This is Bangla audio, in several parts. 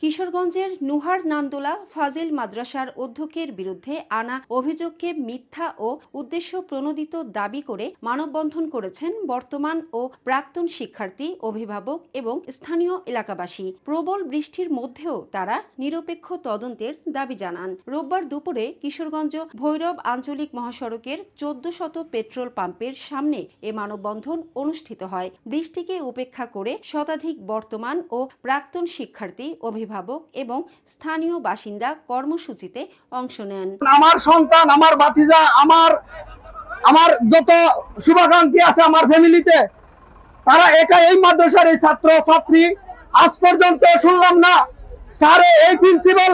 কিশোরগঞ্জের নুহার নান্দোলা ফাজিল মাদ্রাসার অধ্যক্ষের বিরুদ্ধে আনা অভিযোগকে মিথ্যা ও উদ্দেশ্য প্রণোদিত দাবি করে মানববন্ধন করেছেন বর্তমান ও প্রাক্তন শিক্ষার্থী, অভিভাবক এবং স্থানীয় এলাকাবাসী। প্রবল বৃষ্টির মধ্যেও তারা নিরপেক্ষ তদন্তের দাবি জানান। রোববার দুপুরে কিশোরগঞ্জ ভৈরব আঞ্চলিক মহাসড়কের 1400 পেট্রোল পাম্পের সামনে এ মানববন্ধন অনুষ্ঠিত হয়। বৃষ্টিকে উপেক্ষা করে শতাধিক বর্তমান ও প্রাক্তন শিক্ষার্থী, অভিভাবক এবং স্থানীয় বাসিন্দা কর্মসূচিতে অংশ নেন। আমার সন্তান, আমার ভাতিজা, আমার যত শুভাকাঙ্ক্ষী আছে আমার ফ্যামিলিতে, তারা একা এই মাদ্রাসার এই ছাত্র ছাত্রী, আজ পর্যন্ত শুনলাম না স্যারে এই প্রিন্সিপাল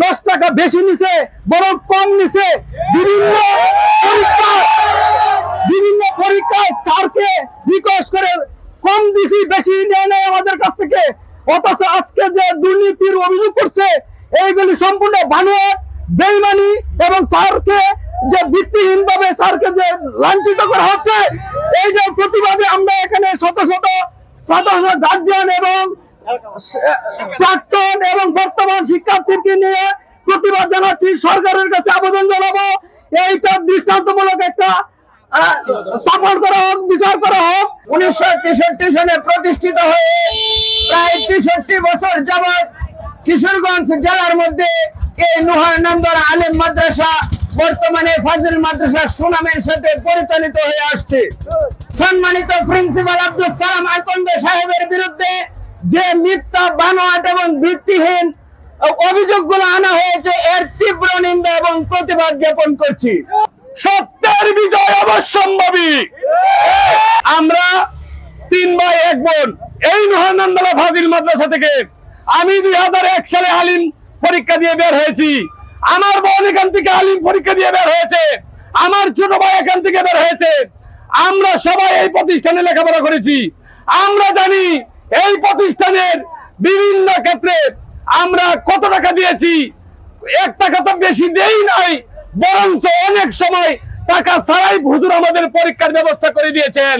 10 টাকা বেশি নিছে, বরং কম নিছে। বিভিন্ন পরীক্ষায় স্যারকে রিকোয়েস্ট করে কম দিছি, বেশি নেয় নাই আমাদের কাছ থেকে। অথচ আজকে যে দুর্নীতির অভিযোগ করছে, এইগুলি সম্পূর্ণ বানোয়াট, বেইমানি এবং স্যারকে যে ভিত্তিহীন ভাবে স্যারকে যে লাঞ্ছিত করা হচ্ছে, এই যে প্রতিবাদে আমরা এখানে শত শত গার্জিয়ান এবং প্রাক্তন এবং বর্তমান শিক্ষার্থীকে নিয়ে প্রতিবাদ জানাচ্ছি। সরকারের কাছে আবেদন জানাবো এইটা দৃষ্টান্তমূলক একটা স্থাপন করা হোক, বিচার করা হোক। 1963 সালে প্রতিষ্ঠিত হয়ে প্রায় 63 বছর যাবৎ কিশোরগঞ্জ জেলার মধ্যে এই নুহার নান্দোলা আলিম মাদ্রাসা বর্তমানে ফাজিল মাদ্রাসার সুনামের সাথে পরিচালিত হয়ে আসছে। সম্মানিত প্রিন্সিপাল আব্দুল সালাম আকন্দ সাহেবের বিরুদ্ধে যে মিথ্যা, বানোয়াট এবং ভিত্তিহীন অভিযোগগুলো আনা হয়েছে, এর তীব্র নিন্দা এবং প্রতিবাদ জ্ঞাপন করছি। সত্যের বিজয় অবশ্যম্ভাবী। আমরা 3 ভাই 1 বোন এই নুহার নান্দোলা ফাজিল মাদ্রাসা থেকে। আমি 2001 সালে আলিম পরীক্ষা দিয়ে বের হয়েছি। আমার বোন এখান থেকে আলিম পরীক্ষা দিয়ে বের হয়েছে। আমার ছোট ভাই এখান থেকে বের হয়েছে। আমরা সবাই এই প্রতিষ্ঠানে লেখাপড়া করেছি। আমরা জানি এই প্রতিষ্ঠানের বিভিন্ন ক্ষেত্রে আমরা কত টাকা দিয়েছি। 1 টাকা তো বেশি দেই নাই, বরঞ্চ অনেক সময় টাকা ছাড়াই হুজুর আমাদের পরীক্ষার ব্যবস্থা করে দিয়েছেন।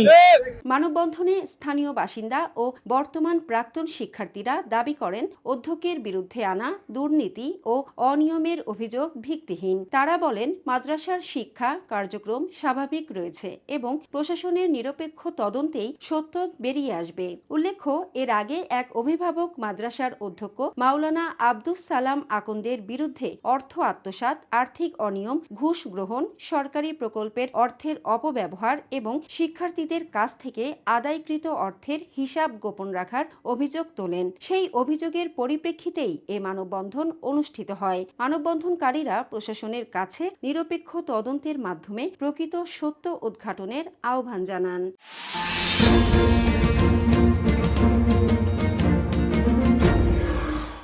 মানববন্ধনে স্থানীয় বাসিন্দা ও বর্তমান প্রাক্তন শিক্ষার্থীরা দাবি করেন, অধ্যক্ষের বিরুদ্ধে আনা দুর্নীতি ও অনিয়মের অভিযোগ ভিত্তিহীন। তারা বলেন, মাদ্রাসার শিক্ষা কার্যক্রম স্বাভাবিক রয়েছে এবং প্রশাসনের নিরপেক্ষ তদন্তেই সত্য বেরিয়ে আসবে। উল্লেখ্য, এর আগে এক অভিভাবক মাদ্রাসার অধ্যক্ষ মাওলানা আব্দুস সালাম আকন্দের বিরুদ্ধে অর্থ আত্মসাৎ, আর্থিক অনিয়ম, ঘুষ গ্রহণ, সরকারি প্রকল্পের অর্থের অপব্যবহার এবং শিক্ষার্থীদের কাছ থেকে আদায়কৃত অর্থের হিসাব গোপন রাখার অভিযোগ তোলেন। সেই অভিযোগের পরিপ্রেক্ষিতেই এ মানববন্ধন অনুষ্ঠিত হয়। মানববন্ধনকারীরা প্রশাসনের কাছে নিরপেক্ষ তদন্তের মাধ্যমে প্রকৃত সত্য উদ্ঘাটনের আহ্বান জানান।